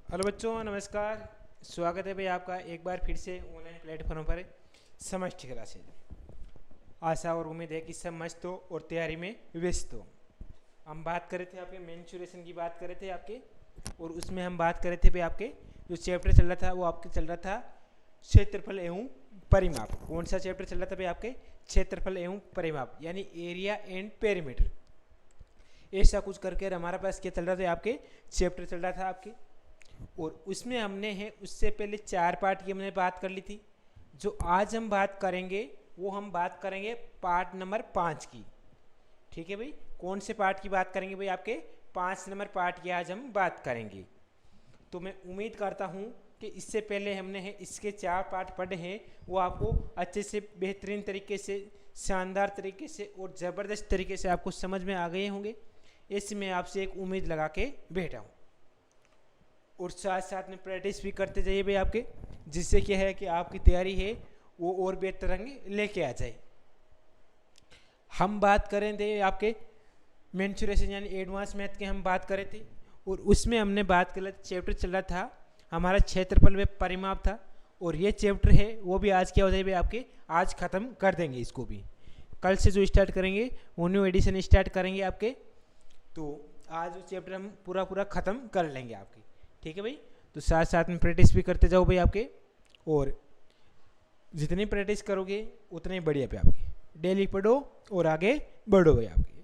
Hello बच्चों, नमस्कार। स्वागत है भाई आपका एक बार फिर से ऑनलाइन प्लेटफॉर्म पर समष्टि क्लासेज। आशा और उम्मीद है कि सब मस्त हो और तैयारी में व्यस्त हो। हम बात कर रहे थे आपके मेंस्ट्रुएशन की बात कर रहे थे आपके, और उसमें हम बात कर रहे थे भाई आपके जो चैप्टर चल रहा था वो आपके चल रहा था क्षेत्रफल एवं परिमाप। कौन सा चैप्टर चल रहा था भाई आपके? क्षेत्रफल एवं परिमाप, यानी एरिया एंड पेरीमीटर। ऐसा कुछ करके हमारा पास क्या चल रहा था आपके? चैप्टर चल रहा था आपके, और उसमें हमने है उससे पहले 4 पार्ट की हमने बात कर ली थी। जो आज हम बात करेंगे वो हम बात करेंगे पार्ट नंबर 5 की। ठीक है भाई, कौन से पार्ट की बात करेंगे भाई? आपके 5 नंबर पार्ट की आज हम बात करेंगे। तो मैं उम्मीद करता हूँ कि इससे पहले हमने है इसके 4 पार्ट पढ़े हैं, वो आपको अच्छे से बेहतरीन तरीके से, शानदार तरीके से और ज़बरदस्त तरीके से आपको समझ में आ गए होंगे। ऐसे मैं आपसे एक उम्मीद लगा के बैठा हूँ, और साथ साथ में प्रैक्टिस भी करते जाइए भाई आपके, जिससे क्या है कि आपकी तैयारी है वो और बेहतर रंग लेके आ जाए। हम बात करें थे आपके मेंस्ट्रुएशन यानी एडवांस मैथ के हम बात करें थे, और उसमें हमने बात कर चैप्टर चल रहा था हमारा क्षेत्रफल व परिमाप था। और ये चैप्टर है वो भी आज क्या हो जाए आपके, आज ख़त्म कर देंगे इसको भी। कल से जो स्टार्ट करेंगे वो न्यू एडिशन स्टार्ट करेंगे आपके, तो आज वो चैप्टर हम पूरा पूरा ख़त्म कर लेंगे आपके। ठीक है भाई, तो साथ साथ में प्रैक्टिस भी करते जाओ भाई आपके, और जितनी प्रैक्टिस करोगे उतने ही बढ़िया पे आपके। डेली पढ़ो और आगे बढ़ो भाई आपके।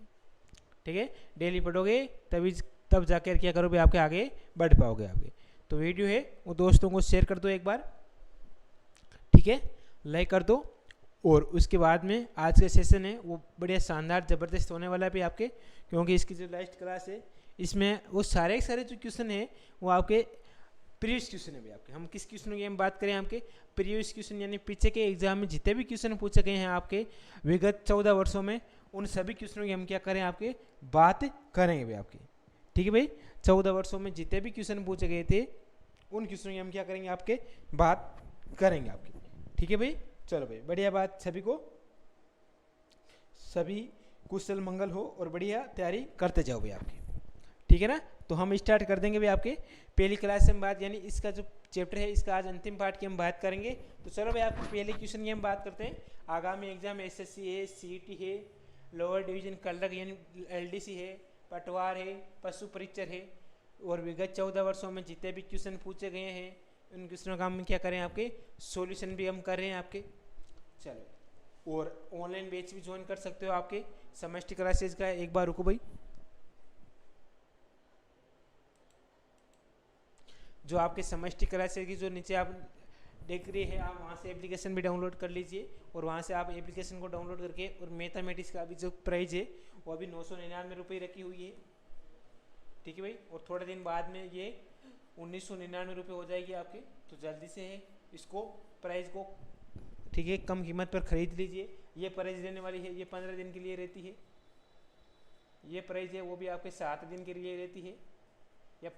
ठीक है, डेली पढ़ोगे तभी तब जाकर क्या करो भाई आपके, आगे बढ़ पाओगे आपके। तो वीडियो है वो दोस्तों को शेयर कर दो एक बार, ठीक है, लाइक कर दो। और उसके बाद में आज का सेशन है वो बढ़िया शानदार ज़बरदस्त होने वाला है भी आपके, क्योंकि इसकी जो लास्ट क्लास है इसमें वो सारे जो क्वेश्चन है वो आपके प्रीवियस क्वेश्चन है भी आपके। हम किस क्वेश्चन की हम बात करें? आपके प्रीवियस क्वेश्चन, यानी पीछे के एग्जाम में जितने भी क्वेश्चन पूछे गए हैं आपके विगत 14 वर्षों में, उन सभी क्वेश्चनों की हम क्या करें आपके, बात करेंगे भाई आपके। ठीक है भाई, 14 वर्षों में जितने भी क्वेश्चन पूछे गए थे उन क्वेश्चनों की हम क्या करेंगे आपके, बात करेंगे आपकी। ठीक है भाई, चलो भाई, बढ़िया बात। सभी को सभी कुशल मंगल हो और बढ़िया तैयारी करते जाओ भाई आपकी। ठीक है ना, तो हम स्टार्ट कर देंगे भाई आपके पहली क्लास से हम बात, यानी इसका जो चैप्टर है इसका आज अंतिम पार्ट की हम बात करेंगे। तो चलो भाई आपके पहले क्वेश्चन की हम बात करते हैं। आगामी एग्जाम एसएससी है, सीईटी है, लोअर डिवीजन कलरक यानी एलडीसी है, पटवार है, पशु परीक्षर है, और विगत 14 वर्षों में जितने भी क्वेश्चन पूछे गए हैं उन क्वेश्चनों का हम क्या करें आपके, सॉल्यूशन भी हम कर रहे हैं आपके। चलो, और ऑनलाइन बैच भी ज्वाइन कर सकते हो आपके समष्टि क्लासेज का। एक बार रुको भाई, जो आपके समष्टि क्लासेज की जो नीचे आप देख रही है, आप वहाँ से एप्लीकेशन भी डाउनलोड कर लीजिए, और वहाँ से आप एप्लीकेशन को डाउनलोड करके, और मैथमेटिक्स का अभी जो प्राइस है वो अभी 999 रखी हुई है। ठीक है भाई, और थोड़े दिन बाद में ये 1999 हो जाएगी आपके। तो जल्दी से है इसको प्राइस को, ठीक है, कम कीमत पर खरीद लीजिए। ये प्राइस रहने वाली है, ये 15 दिन के लिए रहती है। ये प्राइस है वो भी आपके 7 दिन के लिए रहती है, या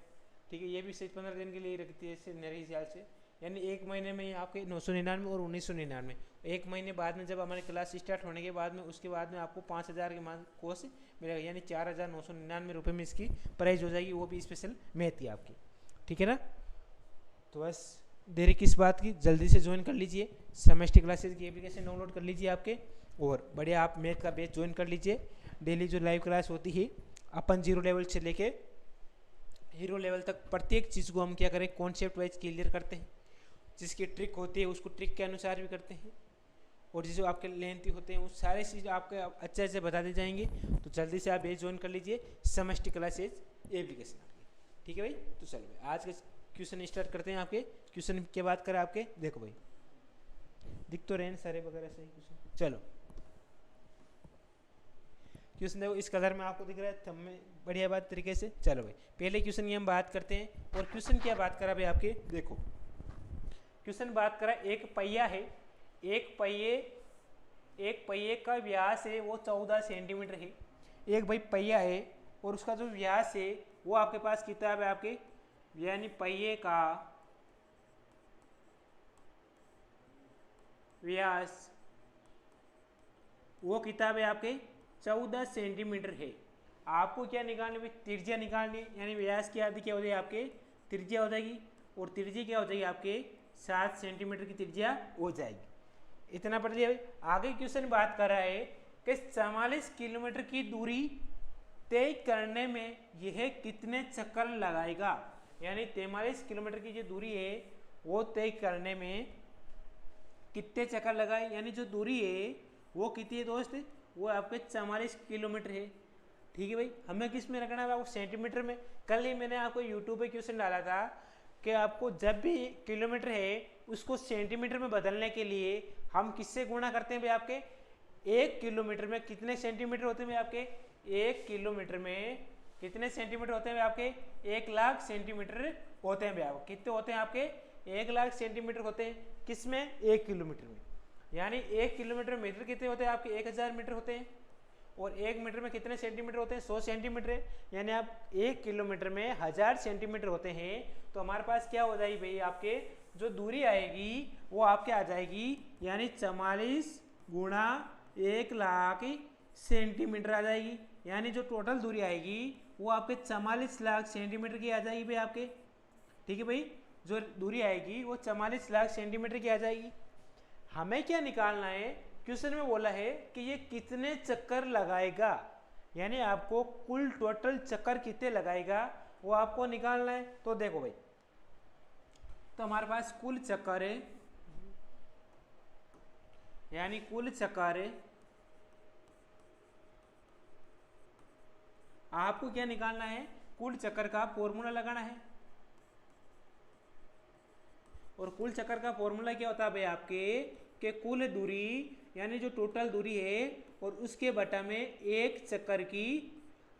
ठीक है, ये भी सिर्फ 15 दिन के लिए रखती है इससे मेरे हिसाब से। यानी एक महीने में आपके 999 और 1999, एक महीने बाद में जब हमारी क्लास स्टार्ट होने के बाद में, उसके बाद में आपको 5000 के मान कोर्स मिलेगा, यानी 4999 में इसकी प्राइस हो जाएगी, वो भी स्पेशल मैथ की आपकी। ठीक है ना, तो बस देरी किस बात की, जल्दी से ज्वाइन कर लीजिए। सेमेस्टर क्लासेज की एप्लीकेशन डाउनलोड कर लीजिए आपके, और बढ़िया आप मैथ का बैच ज्वाइन कर लीजिए। डेली जो लाइव क्लास होती है अपन 0 लेवल से लेके हीरो लेवल तक प्रत्येक चीज़ को हम क्या करें, कॉन्सेप्ट वाइज क्लियर करते हैं। जिसकी ट्रिक होती है उसको ट्रिक के अनुसार भी करते हैं, और जो आपके लेंथी होते हैं वो सारे चीज़ आपके अच्छे से बता दी जाएंगे। तो जल्दी से आप ये ज्वाइन कर लीजिए समष्टि क्लासेज एप्लीकेशन आपकी। ठीक है भाई, तो चलो भाई आज के क्वेश्चन स्टार्ट करते हैं। आपके क्वेश्चन के बात करें आपके, देखो भाई दिख तो रहे सारे वगैरह सही क्वेश्चन। चलो क्वेश्चन देखो, इस कलर में आपको दिख रहा है थंब में, बढ़िया बात तरीके से। चलो भाई पहले क्वेश्चन की हम बात करते हैं, और क्वेश्चन क्या बात करा भाई आपके, देखो क्वेश्चन बात करा, एक पहिया है, एक पहिए का व्यास है वो 14 सेंटीमीटर है। एक भाई पहिया है और उसका जो व्यास है वो आपके पास किताब है आपके, यानी पहिए का व्यास वो किताब है आपके 14 सेंटीमीटर है। आपको क्या निकालनी है? त्रिज्या निकालनी है, यानी व्यास की आदि क्या हो जाए आपके त्रिज्या हो जाएगी, और त्रिज्या क्या हो जाएगी आपके 7 सेंटीमीटर की त्रिज्या हो जाएगी। इतना पढ़ लिया भाई। आगे क्वेश्चन बात कर रहा है कि 44 किलोमीटर की दूरी तय करने में यह कितने चक्कर लगाएगा, यानी 43 किलोमीटर की जो दूरी है वो तय करने में कितने चक्कर लगाए, यानी जो दूरी है वो कितनी है दोस्त, वो आपके 44 किलोमीटर है। ठीक है भाई, हमें किस में रखना है आपको, सेंटीमीटर में। कल ही मैंने आपको यूट्यूब पे क्वेश्चन डाला था कि आपको जब भी किलोमीटर है उसको सेंटीमीटर में बदलने के लिए हम किससे गुणा करते हैं भाई, आपके 1 किलोमीटर में कितने सेंटीमीटर होते हैं भाई आपके, 1 किलोमीटर में कितने सेंटीमीटर होते हैं आपके, 1 लाख सेंटीमीटर होते हैं भाई। आपको कितने होते हैं आपके, 1 लाख सेंटीमीटर होते हैं किसमें, 1 किलोमीटर में। यानी 1 किलोमीटर मीटर कितने होते हैं आपके, 1000 मीटर होते हैं, और 1 मीटर में कितने सेंटीमीटर होते हैं, 100 सेंटीमीटर है। यानी आप 1 किलोमीटर में 1000 सेंटीमीटर होते हैं। तो हमारे पास क्या हो जाएगी भाई, आपके जो दूरी आएगी वो आपके आ जाएगी, यानी 44 गुणा 1 लाख सेंटीमीटर आ जाएगी। यानी जो टोटल दूरी आएगी वो आपके 44 लाख सेंटीमीटर की आ जाएगी भाई आपके। ठीक है भाई, जो दूरी आएगी वो 44 लाख सेंटीमीटर की आ जाएगी। हमें क्या निकालना है, क्वेश्चन में बोला है कि ये कितने चक्कर लगाएगा, यानी आपको कुल टोटल चक्कर कितने लगाएगा वो आपको निकालना है। तो देखो भाई, तो हमारे पास कुल चक्कर है, यानी कुल चक्कर है, आपको क्या निकालना है, कुल चक्कर का फॉर्मूला लगाना है। और कुल चक्कर का फॉर्मूला क्या होता है भाई आपके, कि कुल दूरी यानी जो टोटल दूरी है और उसके बटा में एक चक्कर की,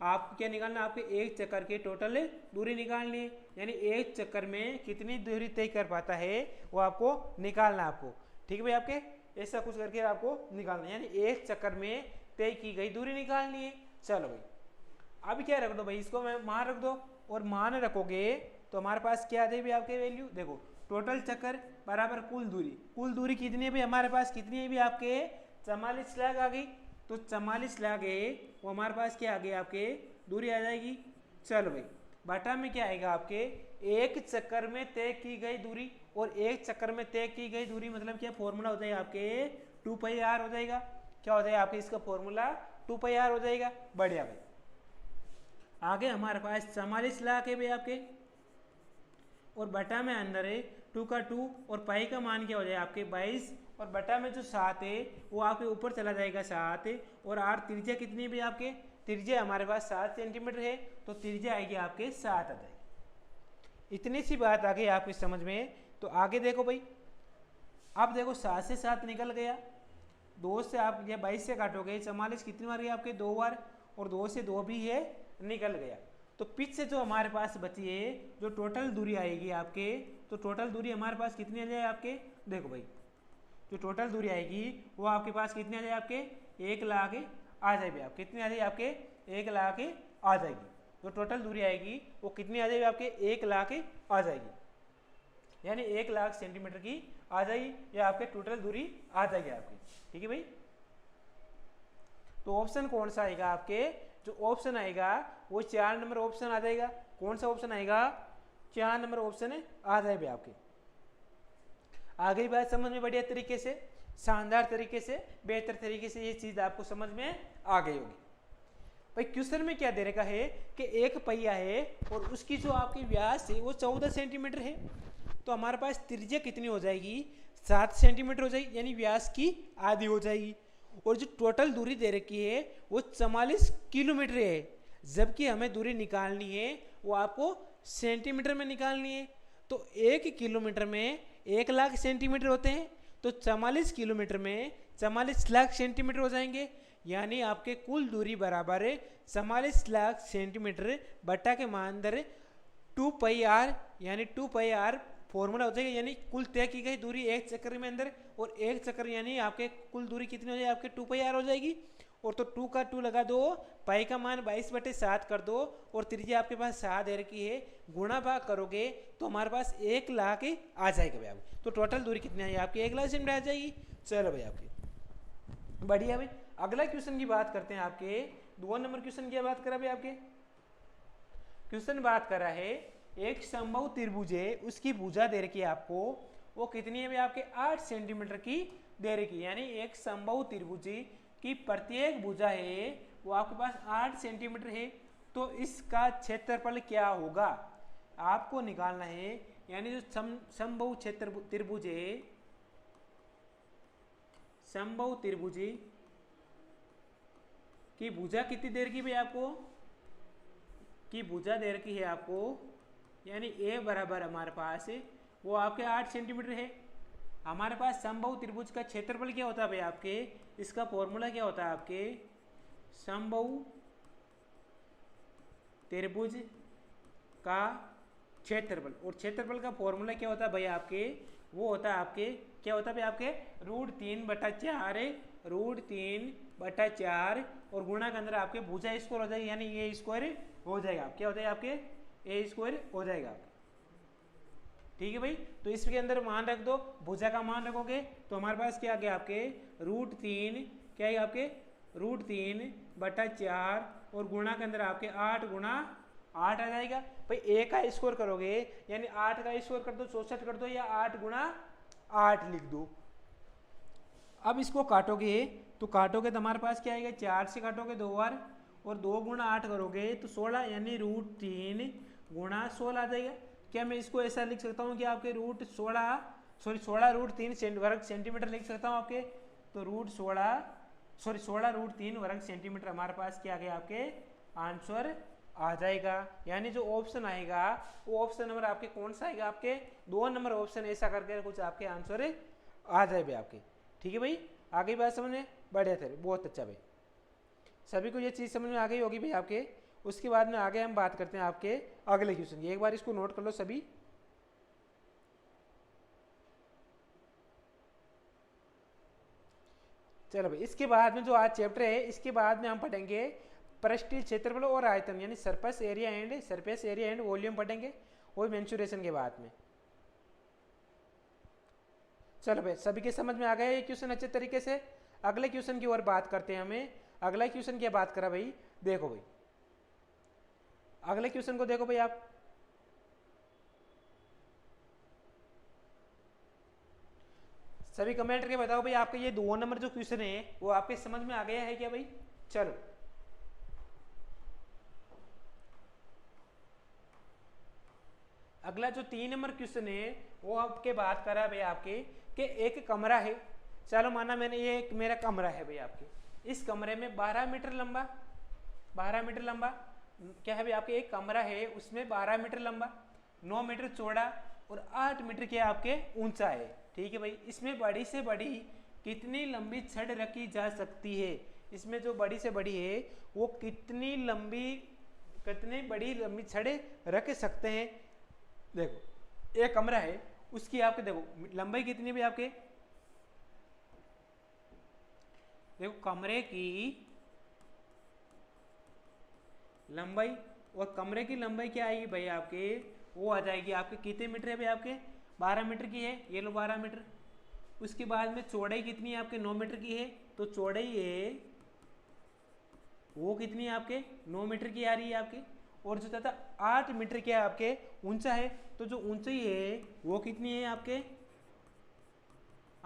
आपको क्या निकालना, आपके एक चक्कर के टोटल दूरी निकालनी है। यानी एक चक्कर में कितनी दूरी तय कर पाता है वो आपको निकालना है आपको। ठीक है भाई, आपके ऐसा कुछ करके आपको निकालना है, यानी एक चक्कर में तय की गई दूरी निकालनी है। चलो भाई, अब क्या रख दो भाई, इसको मैं मान रख दो, और मान रखोगे तो हमारे पास क्या आ जाएगी आपके वैल्यू, देखो टोटल चक्कर बराबर कुल दूरी। कुल दूरी कितनी है भाई हमारे पास, कितनी है भाई आपके 44 लाख आ गई। तो 44 लाख है वो हमारे पास क्या आ गई आपके दूरी आ जाएगी। चलो भाई, बटा में क्या आएगा आपके, एक चक्कर में तय की गई दूरी, और एक चक्कर में तय की गई दूरी मतलब क्या फॉर्मूला हो जाएगा आपके 2πr हो जाएगा। क्या हो जाएगा आपके इसका फॉर्मूला 2πr हो जाएगा। बढ़िया भाई, आगे हमारे पास 44 लाख है भाई आपके, और बटा में अंदर है 2 का 2, और पाई का मान क्या हो जाएगा आपके 22, और बटा में जो 7 है वो आपके ऊपर चला जाएगा 7, और आर त्रिज्या कितनी है भाई आपके, त्रिज्या हमारे पास 7 सेंटीमीटर है, तो त्रिज्या आएगी आपके 7 आ जाएगी। इतनी सी बात आ गई आपकी समझ में। तो आगे देखो भाई, अब देखो 7 से 7 निकल गया, 2 से आप या 22 से काटोगे 44 कितनी बार गया आपके 2 बार, और 2 से 2 भी है निकल गया। तो पीछे जो हमारे पास बची है जो टोटल दूरी आएगी आपके, तो टोटल दूरी हमारे पास कितनी आ जाए आपके, देखो भाई जो टोटल दूरी आएगी वो आपके पास कितनी आ जाए आपके 1 लाख आ जाए भाई, आप कितनी आ जाए आपके 1 लाख आ जाएगी। जो टोटल दूरी आएगी वो कितनी आ जाएगी आपके 1 लाख आ जाएगी, यानी 1 लाख सेंटीमीटर की आ जाएगी, या आपके टोटल दूरी आ जाएगी आपकी। ठीक है भाई, तो ऑप्शन कौन सा आएगा आपके, जो ऑप्शन आएगा वो 4 नंबर ऑप्शन आ जाएगा। कौन सा ऑप्शन आएगा, 4 नंबर ऑप्शन आ जाए भाई आपके। आ गई बात समझ में, बढ़िया तरीके से, शानदार तरीके से, बेहतर तरीके से ये चीज आपको समझ में आ गई होगी। भाई क्वेश्चन में क्या दे रखा है कि एक पहिया है और उसकी जो आपकी व्यास है वो 14 सेंटीमीटर है, तो हमारे पास त्रिज्या कितनी हो जाएगी 7 सेंटीमीटर हो जाएगी, यानी व्यास की आधी हो जाएगी। और जो टोटल दूरी दे रखी है वो 44 किलोमीटर है, जबकि हमें दूरी निकालनी है वो आपको सेंटीमीटर में निकालनी है। तो 1 किलोमीटर में 1 लाख सेंटीमीटर होते हैं, तो 44 किलोमीटर में 44 लाख सेंटीमीटर हो जाएंगे, यानी आपके कुल दूरी बराबर है 44 लाख सेंटीमीटर बटा के मान दर 2πr, यानी 2πr फॉर्मूला हो जाएगा, यानी कुल तय की गई दूरी एक चक्कर में अंदर, और एक चक्कर यानी आपके कुल दूरी कितनी हो जाएगी आपके 2πr हो जाएगी। और तो 2 का 2 लगा दो, पाई का मान 22/7 कर दो, और त्रिज्या आपके पास 7 दे रखी है, गुणा भाग करोगे तो हमारे पास 1 लाख आ जाएगा भाई आपको। तो टोटल दूरी कितनी आई आपकी 1 लाख सेंटीमीटर आ जाएगी। चलो भाई आपकी बढ़िया भाई, अगला क्वेश्चन की बात करते हैं। आपके 2 नंबर क्वेश्चन की बात करा भाई आपके, क्वेश्चन बात करा है एक समबाहु त्रिभुज है, उसकी भुजा दे रखी है आपको, वो कितनी है भाई आपके 8 सेंटीमीटर की दे रखी है। यानी एक समबाहु त्रिभुज की प्रत्येक भुजा है वो आपके पास 8 सेंटीमीटर है, तो इसका क्षेत्रफल क्या होगा आपको निकालना है। यानी जो समबाहु त्रिभुज है, समबाहु त्रिभुज की भुजा कितनी दे रखी भाई आपको, की भुजा दे रखी है आपको, यानी ए बराबर हमारे पास वो आपके 8 सेंटीमीटर है। हमारे पास समबाहु त्रिभुज का क्षेत्रफल क्या होता है भाई आपके, इसका फॉर्मूला क्या होता है आपके, समबाहु त्रिभुज का क्षेत्रफल, और क्षेत्रफल का फॉर्मूला क्या होता है भाई आपके, वो होता है आपके, क्या होता है भाई आपके √3/4, √3/4 और गुणा के अंदर आपके भुजा स्क्वायर हो जाएगी, यानी ए स्क्वायर हो जाएगा। क्या हो जाएगा आपके, ए स्क्वायर हो जाएगा। ठीक है भाई, तो इसके अंदर मान रख दो, भुजा का मान रखोगे तो हमारे पास क्या आ गया आपके √3, क्या है आपके √3/4 और गुणा के अंदर आपके 8 गुणा 8 आ जाएगा। भाई ए का स्क्वायर करोगे यानी 8 का स्क्वायर कर दो, 64 कर दो, या 8 गुणा 8 लिख दो। अब इसको काटोगे तो काटोगे तो हमारे पास क्या आएगा, 4 से काटोगे 2 बार और 2 गुणा 8 करोगे तो 16, यानी √3 गुणा 16 आ जाएगा। क्या मैं इसको ऐसा लिख सकता हूँ कि आपके √3 वर्ग सेंटीमीटर लिख सकता हूँ आपके, तो √16 √3 वर्ग सेंटीमीटर हमारे पास क्या आ गया आपके आंसर आ जाएगा। यानी जो ऑप्शन आएगा वो ऑप्शन नंबर आपके कौन सा आएगा, आपके 2 नंबर ऑप्शन ऐसा करके कुछ आपके आंसर आ जाए भाई आपके। ठीक है भाई, आगे बात समझ में, बढ़िया थे, बहुत अच्छा भाई, सभी को ये चीज़ समझ में आ गई होगी भाई आपके। उसके बाद में आगे हम बात करते हैं आपके अगले क्वेश्चन की, एक बार इसको नोट कर लो सभी। चलो भाई, इसके बाद में जो आज चैप्टर है इसके बाद में हम पढ़ेंगे पृष्ठीय क्षेत्रफल और आयतन, यानी सरफेस एरिया एंड वॉल्यूम पढ़ेंगे, वो मेंसुरेशन के बाद में। चलो भाई, सभी के समझ में आ गया ये क्वेश्चन अच्छे तरीके से। अगले क्वेश्चन की ओर बात करते हैं। हमें अगला क्वेश्चन क्या बात करा भाई, देखो भाई अगले क्वेश्चन को देखो भाई आप, सभी कमेंट करके बताओ भाई आपका ये 2 नंबर जो क्वेश्चन है वो आपके समझ में आ गया है क्या भाई। चलो अगला जो 3 नंबर क्वेश्चन है वो आपके बात करा भाई आपके कि एक कमरा है, चलो माना मैंने ये एक मेरा कमरा है भाई आपके, इस कमरे में 12 मीटर लंबा क्या है भाई आपके, एक कमरा है उसमें 12 मीटर लंबा, 9 मीटर चौड़ा और 8 मीटर क्या आपके ऊंचा है। ठीक है भाई, इसमें बड़ी से बड़ी कितनी लंबी छड़ रखी जा सकती है, इसमें जो बड़ी से बड़ी है वो कितनी बड़ी लंबी छड़े रख सकते हैं। देखो एक कमरा है उसकी आपके देखो लंबाई कितनी भी आपके, देखो कमरे की लंबाई, और कमरे की लंबाई क्या आएगी भाई आपके, वो आ जाएगी आपके कितने मीटर है भाई आपके 12 मीटर की है, ये लो 12 मीटर। उसके बाद में चौड़ाई कितनी है आपके 9 मीटर की है, तो चौड़ाई है वो कितनी है आपके 9 मीटर की आ रही है आपके, और जो तथा 8 मीटर क्या है आपके ऊंचा है, तो जो ऊंचाई है वो कितनी है आपके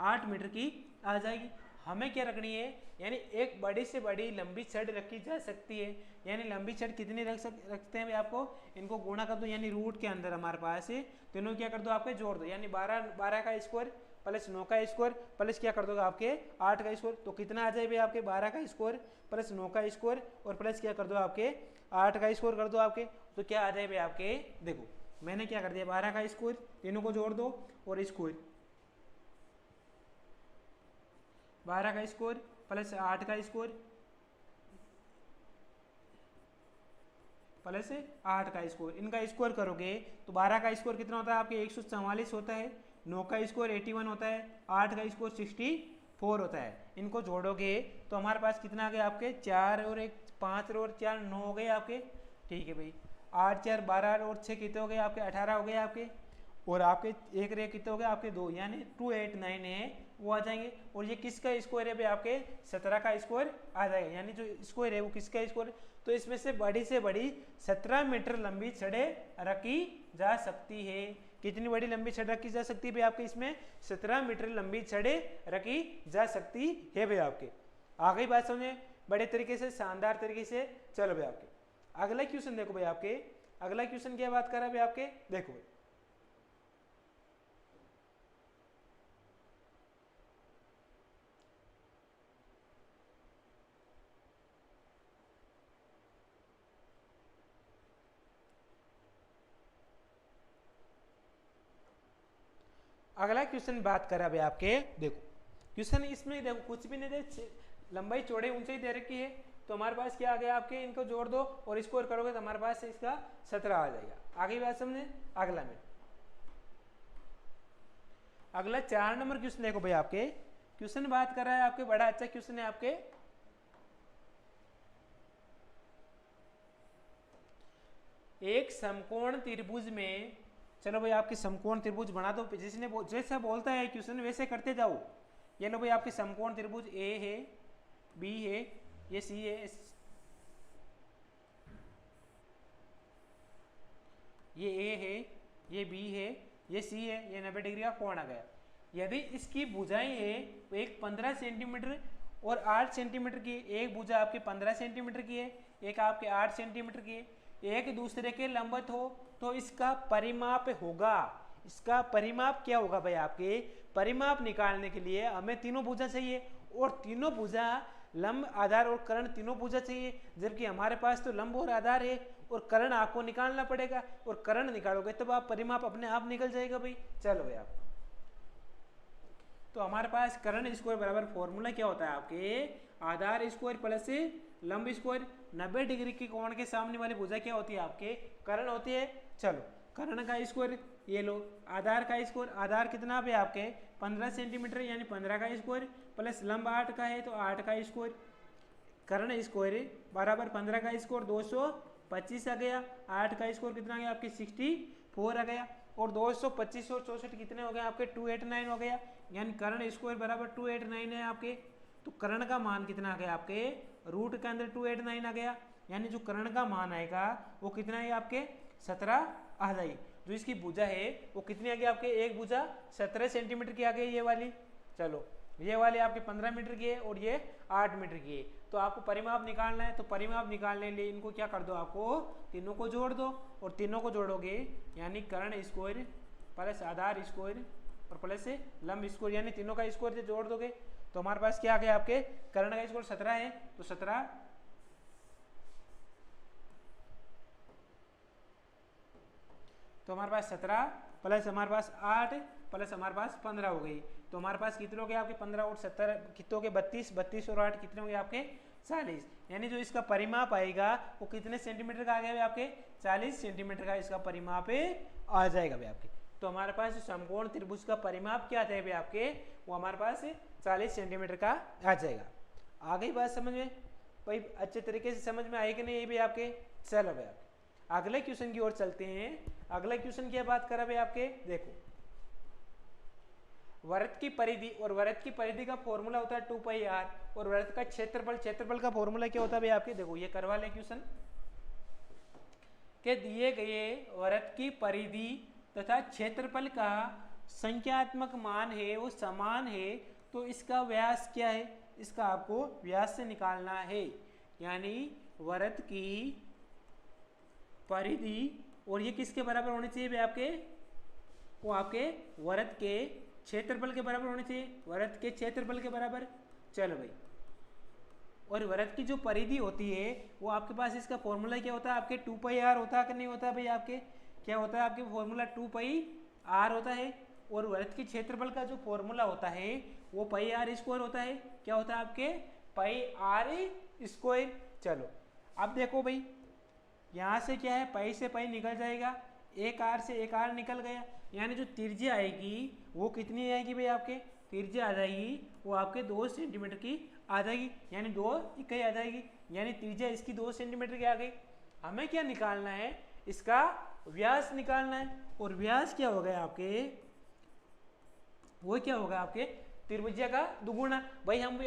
8 मीटर की आ जाएगी। हमें क्या रखनी है, यानी एक बड़ी से बड़ी लंबी छड़ रखी जा सकती है, यानी लंबी छड़ कितनी रखते हैं भाई आपको, इनको गुणा कर दो, यानी रूट के अंदर हमारे पास है तो इनको क्या कर दो आपके जोड़ दो, यानी 12 का स्क्वायर प्लस 9 का स्क्वायर प्लस क्या कर दोगे आपके 8 का स्क्वायर, तो कितना आ जाए भाई आपके 12 का स्क्वायर प्लस 9 का स्क्वायर और प्लस क्या कर दो आपके 8 का स्क्वायर कर दो आपके, तो क्या आ जाए भाई आपके, देखो मैंने क्या कर दिया 12 का स्क्वायर, तीनों को जोड़ दो और स्क्वायर 12 का स्क्वायर प्लस 8 का स्क्वायर प्लस 8 का स्क्वायर, इनका स्क्वायर करोगे तो 12 का स्क्वायर कितना होता है आपके 144 होता है, 9 का स्क्वायर 81 होता है, 8 का स्क्वायर 64 होता है। इनको जोड़ोगे तो हमारे पास कितना आ गया आपके 4 और 1 5 और 4 9 हो गए आपके। ठीक है भाई, 8 4 12 और 6 कितने हो गए आपके 18 हो गए आपके, और आपके एक रे कितने हो गए आपके 2, यानी 289 है वो आ जाएंगे। और ये किसका स्क्वायर है भाई आपके 17 का स्क्वायर आ जाएगा, यानी जो स्क्वायर है वो किसका स्क्वायर। तो इसमें से बड़ी 17 मीटर लंबी छड़ें रखी जा सकती है। कितनी बड़ी लंबी छड़ रखी जा सकती है भाई आपके इसमें 17 मीटर लंबी छड़ें रखी जा सकती है भाई आपके। आ गई बात समझे बड़े तरीके से, शानदार तरीके से। चलो भाई आपके अगला क्वेश्चन देखो भाई आपके, अगला क्वेश्चन क्या बात कर रहा है भाई आपके, देखो अगला क्वेश्चन बात कर रहा है भाई आपके, देखो क्वेश्चन इसमें देखो कुछ भी नहीं दे, लंबाई चौड़े ऊंचाई दे रखी है। तो हमारे पास क्या आ गया आपके, इनको जोड़ दो और स्कोर करोगे तो हमारे पास इसका 17 आ जाएगा। आगे बात समझे। अगला में अगला 4 नंबर क्वेश्चन देखो भाई आपके, क्वेश्चन बात कर रहा है आपके, बड़ा अच्छा क्वेश्चन है आपके। एक समकोण त्रिभुज में, चलो भाई आपके समकोण त्रिभुज बना दो, जिसने जैसा बोलता है क्वेश्चन वैसे करते जाओ। ये लो भाई आपके समकोण त्रिभुज ए है, बी है, ये सी है, ये ए है, ये बी है, ये सी है, ये 90 डिग्री का कोण आ गया। यदि इसकी भुजाएं है तो एक 15 सेंटीमीटर और 8 सेंटीमीटर की, एक भुजा आपके 15 सेंटीमीटर की है, एक आपके 8 सेंटीमीटर की है, एक दूसरे के लंबवत हो तो इसका परिमाप होगा। इसका परिमाप क्या होगा भाई आपके, परिमाप निकालने के लिए हमें तीनों भुजा चाहिए और तीनों भुजा लंब आधार और कर्ण तीनों भुजा चाहिए, जबकि हमारे पास तो लंब और आधार है और कर्ण आपको निकालना पड़ेगा, और कर्ण निकालोगे तब आप परिमाप अपने आप निकल जाएगा भाई। चलो भाई आप, तो हमारे पास कर्ण स्क्वायर बराबर फॉर्मूला क्या होता है आपके, आधार स्क्वायर प्लस लंब स्क्वायर। 90 डिग्री के कोण के सामने वाली भुजा क्या होती है आपके, कर्ण होती है। चलो कर्ण का स्क्वायर ये लो, आधार का स्क्वायर, आधार कितना पे आपके 15 सेंटीमीटर यानी 15 का स्क्वायर, प्लस लंब 8 का है तो 8 का स्क्वायर, कर्ण स्क्वायर बराबर 15 का स्क्वायर 225 आ गया, 8 का स्क्वायर कितना आ गया आपके 64 आ गया, और 225 और 64 कितने हो गए आपके 289 हो गया, यानी कर्ण स्क्वायर बराबर 289 है आपके। तो कर्ण का मान कितना आ गया आपके, रूट के अंदर 289 आ गया, यानी जो कर्ण का मान आएगा वो कितना है आपके 17 आ जाएगी। जो इसकी भुजा है वो कितनी आ गई आपके, एक भुजा 17 सेंटीमीटर की आ गई ये वाली। चलो ये वाली आपके 15 मीटर की है और ये 8 मीटर की है। तो आपको परिमाप निकालना है, तो परिमाप निकालने के लिए इनको क्या कर दो, आपको तीनों को जोड़ दो, और तीनों को जोड़ोगे यानी कर्ण स्क्वायर प्लस आधार स्क्वायर और प्लस लंब स्क्वायर, यानी तीनों का स्क्वायर से जोड़ दोगे तो हमारे पास क्या आ गया आपके, कर्ण का स्क्वायर 17 है तो 17, तो हमारे पास 17 प्लस हमारे पास 8 प्लस हमारे पास 15 हो गई। तो हमारे पास कितने हो गए आपके 15 और 70 कितने हो गए 32, 32 और 8 कितने हो गए आपके 40, यानी जो इसका परिमाप आएगा वो कितने सेंटीमीटर का आ गया आपके 40 सेंटीमीटर का इसका परिमाप आ जाएगा भाई आपके। तो हमारे पास समकोण त्रिभुज का परिमाप क्या आता है भाई आपके, वो हमारे पास 40 सेंटीमीटर का आ जाएगा। आ गई बात समझ में भाई, अच्छे तरीके से समझ में आई कि नहीं भाई आपके। चलो भाई आपके अगले क्वेश्चन की ओर चलते हैं। अगला क्वेश्चन क्या बात कर रहा भाई आपके, देखो वृत्त की परिधि, और वृत्त की परिधि का फॉर्मूला होता है 2πr, और वृत्त का क्षेत्रफल, क्षेत्रफल का फॉर्मूला क्या होता है भाई आपके, देखो ये करवा ले क्वेश्चन के दिए गए वृत्त की परिधि तथा क्षेत्रफल का संख्यात्मक मान है वो समान है, तो इसका व्यास क्या है, इसका आपको व्यास से निकालना है। यानी वृत्त की परिधि और ये किसके बराबर होने चाहिए भाई आपके, वो आपके वृत्त के क्षेत्रफल के बराबर होने चाहिए, वृत्त के क्षेत्रफल के बराबर। चलो भाई, और वृत्त की जो परिधि होती है वो आपके पास इसका फॉर्मूला क्या होता है आपके 2πr होता है कि नहीं होता है भाई आपके, क्या होता है आपके फॉर्मूला 2πr होता है। और वृत्त की क्षेत्रफल का जो फॉर्मूला होता है वो πr स्क्वायर होता है, क्या होता है आपके πr स्क्वायर। चलो अब देखो भाई यहाँ से क्या है, पाई से पाई निकल जाएगा, एक आर से एक आर निकल गया, यानी जो त्रिज्या आएगी वो कितनी आएगी भाई आपके, त्रिज्या आ जाएगी वो आपके 2 सेंटीमीटर की आ जाएगी, यानी 2 इकाई आ जाएगी, यानी त्रिज्या इसकी 2 सेंटीमीटर की आ गई। हमें क्या निकालना है, इसका व्यास निकालना है, और व्यास क्या हो गया आपके, वो क्या होगा आपके त्रिभुजा का दुगुना। भाई हम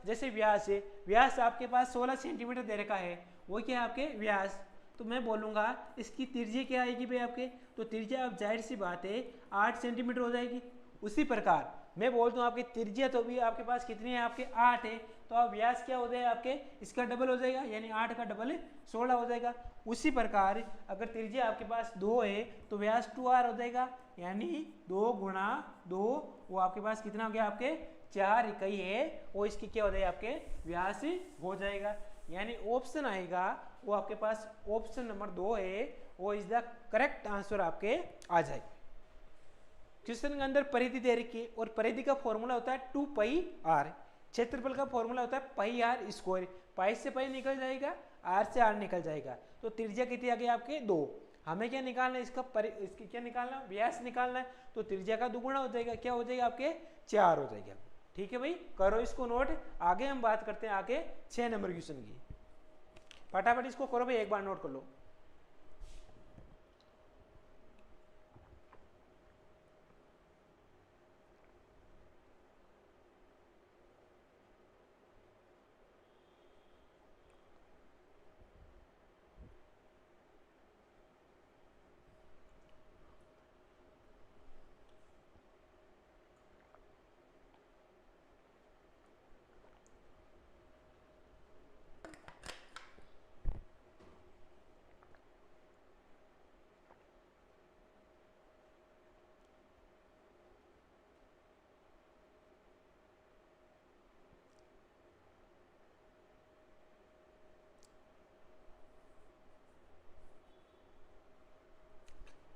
जैसे व्यास है, व्यास आपके पास 16 सेंटीमीटर दे रखा है, वो क्या है आपके व्यास, तो मैं बोलूँगा इसकी त्रिज्या क्या आएगी भाई आपके, तो त्रिज्या अब जाहिर सी बात है 8 सेंटीमीटर हो जाएगी। उसी प्रकार मैं बोलता हूँ आपकी त्रिज्या तो भी आपके पास कितनी है, आपके 8 है, तो अब व्यास क्या हो जाएगा आपके, इसका डबल हो जाएगा, यानी 8 का डबल 16 हो जाएगा। उसी प्रकार अगर त्रिज्या आपके पास 2 है तो व्यास 2r हो जाएगा, यानी 2 गुणा 2, वो आपके पास कितना हो गया, आपके 4 इकाई है, वो इसकी क्या हो जाएगा, आपके व्यास हो जाएगा। यानी ऑप्शन आएगा वो आपके पास ऑप्शन नंबर 2 है, वो इज द करेक्ट आंसर आपके आ जाए। क्वेश्चन के अंदर परिधि दे रखी है, और परिधि का फॉर्मूला होता है 2 पाई आर, क्षेत्रफल का फॉर्मूला होता है पाई आर स्क्वायर, पाई से पाई निकल जाएगा, आर से आर निकल जाएगा, तो त्रिज्या कितनी आ गई आपके 2। हमें क्या निकालना है, इसकी क्या निकालना, व्यास निकालना है, तो त्रिज्या का दुगुना हो जाएगा, क्या हो जाएगा आपके 4 हो जाएगा। ठीक है भाई, करो इसको नोट। आगे हम बात करते हैं आगे 6 नंबर क्वेश्चन की, फटाफट इसको करो भाई, एक बार नोट कर लो।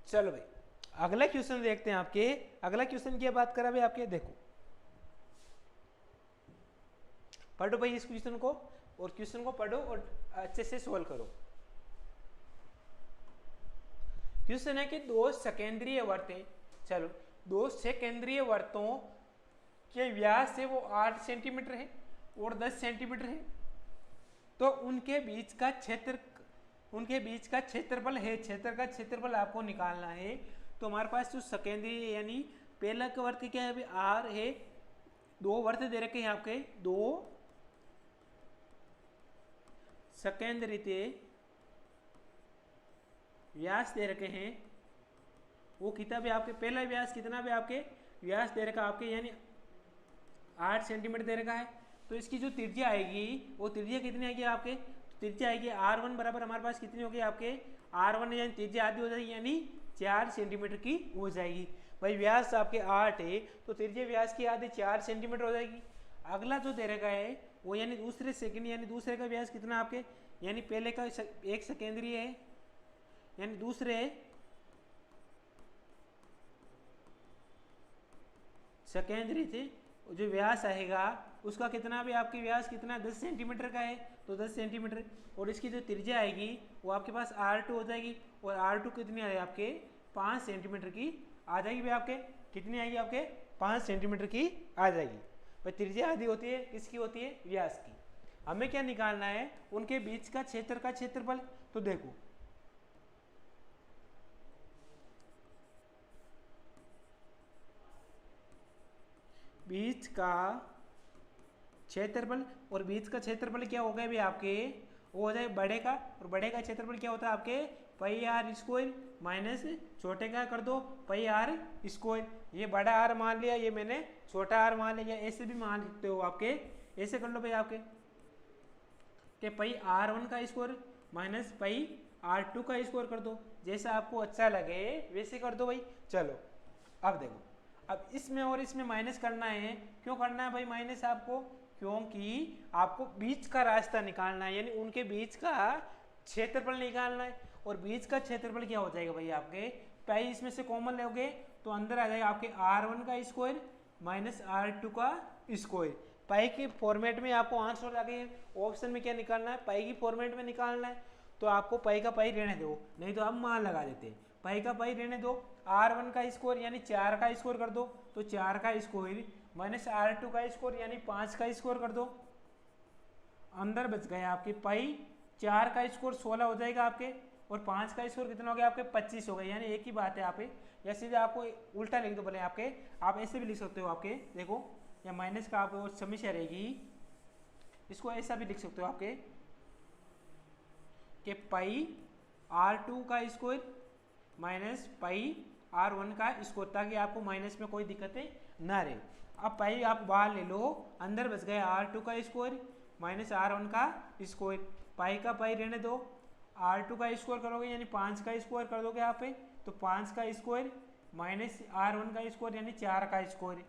चलो भाई अगला क्वेश्चन देखते हैं आपके। अगला क्वेश्चन की बात करा भाई आपके, देखो पढ़ो भाई इस क्वेश्चन को, और क्वेश्चन को पढ़ो और अच्छे से सोल्व करो। क्वेश्चन है कि दो सकेंद्रीय वर्त हैं, चलो दो सकेंद्रीय वर्तों के व्यास है वो 8 सेंटीमीटर है और 10 सेंटीमीटर है, तो उनके बीच का क्षेत्रफल है, क्षेत्र का क्षेत्रफल आपको निकालना है। तो हमारे पास जो सकेंद्रीय यानी पहला का वर्त क्या है अभी आर है, दो वर्त दे रखे हैं आपके, दो सकेंद्रीय व्यास दे रखे हैं, वो कितना भी आपके पहला व्यास कितना भी आपके व्यास दे रखा आपके यानी 8 सेंटीमीटर दे रखा है, तो इसकी जो त्रिज्या आएगी वो त्रिज्या कितनी आएगी आपके, तो त्रिज्या आएगी r1 बराबर हमारे पास कितनी होगी आपके r1 यानी त्रिज्या आधी हो जाएगी, यानी 4 सेंटीमीटर की हो जाएगी। भाई व्यास आपके 8 है तो त्रिज्या व्यास की आधी 4 सेंटीमीटर हो जाएगी। अगला जो दे रखा है वो यानी दूसरे सेकंड यानी दूसरे का व्यास कितना आपके, यानी पहले का एक सेकेंडरी है यानी दूसरे सेकेंडरी थे जो व्यास आएगा उसका कितना भी आपके व्यास कितना 10 सेंटीमीटर का है, तो 10 सेंटीमीटर, और इसकी जो त्रिज्या आएगी वो आपके पास r2 हो जाएगी, और r2 कितनी आएगी आपके 5 सेंटीमीटर की आ जाएगी भाई आपके, कितनी आएगी आपके 5 सेंटीमीटर की आ जाएगी। भाई त्रिज्या आधी होती है किसकी होती है, व्यास की। हमें क्या निकालना है, उनके बीच का क्षेत्र का क्षेत्रफल। तो देखो बीच का क्षेत्रफल, और बीच का क्षेत्रफल क्या हो गया भी आपके, वो हो जाए बड़े का, और बड़े का क्षेत्रफल क्या होता है आपके पाई आर स्क्वायर माइनस छोटे का कर दो पाई आर स्क्वायर। ये बड़ा आर मान लिया, ये मैंने छोटा आर मान लिया, ऐसे भी मान सकते हो आपके, ऐसे कर लो भाई आपके कि पाई r1 का स्क्वायर माइनस पाई r2 का स्क्वायर कर दो, जैसा आपको अच्छा लगे वैसे कर दो भाई। चलो अब देखो, अब इसमें और इसमें माइनस करना है, क्यों करना है भाई माइनस आपको, क्योंकि आपको बीच का रास्ता निकालना है, यानी उनके बीच का क्षेत्रफल निकालना है। और बीच का क्षेत्रफल क्या हो जाएगा भाई आपके, पाई इसमें से कॉमन लोगे तो अंदर आ जाएगा आपके r1 का स्क्वायर माइनस r2 का स्क्वायर। पाई के फॉर्मेट में आपको आंसर आ गए, ऑप्शन में क्या निकालना है, पाई की फॉर्मेट में निकालना है, तो आपको पाई का पाई रहने दो, नहीं तो आप मान लगा देते हैं, पाई का पाई रहने दो, r1 का स्क्वायर यानी 4 का स्क्वायर कर दो, तो 4 का स्क्वायर माइनस r2 का स्क्वायर यानी 5 का स्क्वायर कर दो, अंदर बच गया आपके पाई 4 का स्क्वायर 16 हो जाएगा आपके, और 5 का स्क्वायर कितना हो गया आपके 25 हो गया, यानी एक ही बात है यहाँ पे। या सीधे आपको उल्टा लिख दो बोले आपके, आप ऐसे भी लिख सकते हो आपके, देखो या माइनस का आपको समस्या रहेगी, इसको ऐसा भी लिख सकते हो आपके कि पाई R2 का स्क्वायर माइनस पाई R1 का स्क्वायर, ताकि आपको माइनस में कोई दिक्कतें ना रहे। अब पाई आप बाहर ले लो, अंदर बच गया R2 का स्क्वायर माइनस R1 का स्क्वायर, पाई का पाई रहने दो, R2 का स्क्वायर करोगे यानी 5 का स्क्वायर कर दोगे यहाँ पे, तो 5 का स्क्वायर माइनस R1 का स्क्वायर यानी 4 का स्क्वायर,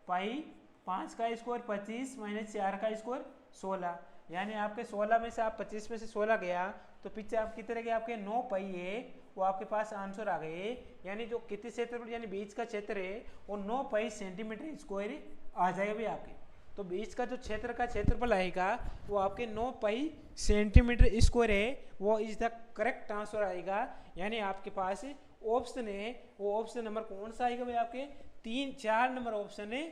पाई 5 का स्क्वायर 25 माइनस 4 का स्क्वायर 16, यानी आपके 16 में से आप 25 में से 16 गया तो पीछे आप कितने गए आपके 9 पाई है, वो आपके पास आंसर आ गए। यानी जो कितने क्षेत्रफल यानी बीच का क्षेत्र है वो 9 पाई सेंटीमीटर स्क्वायर आ जाएगा भी आपके। तो बीच का जो क्षेत्र का क्षेत्रफल आएगा वो आपके 9 पाई सेंटीमीटर स्क्वायर है, वो इज द करेक्ट आंसर आएगा। यानी आपके पास ऑप्शन है, वो ऑप्शन नंबर कौन सा आएगा भाई आपके 4 नंबर ऑप्शन है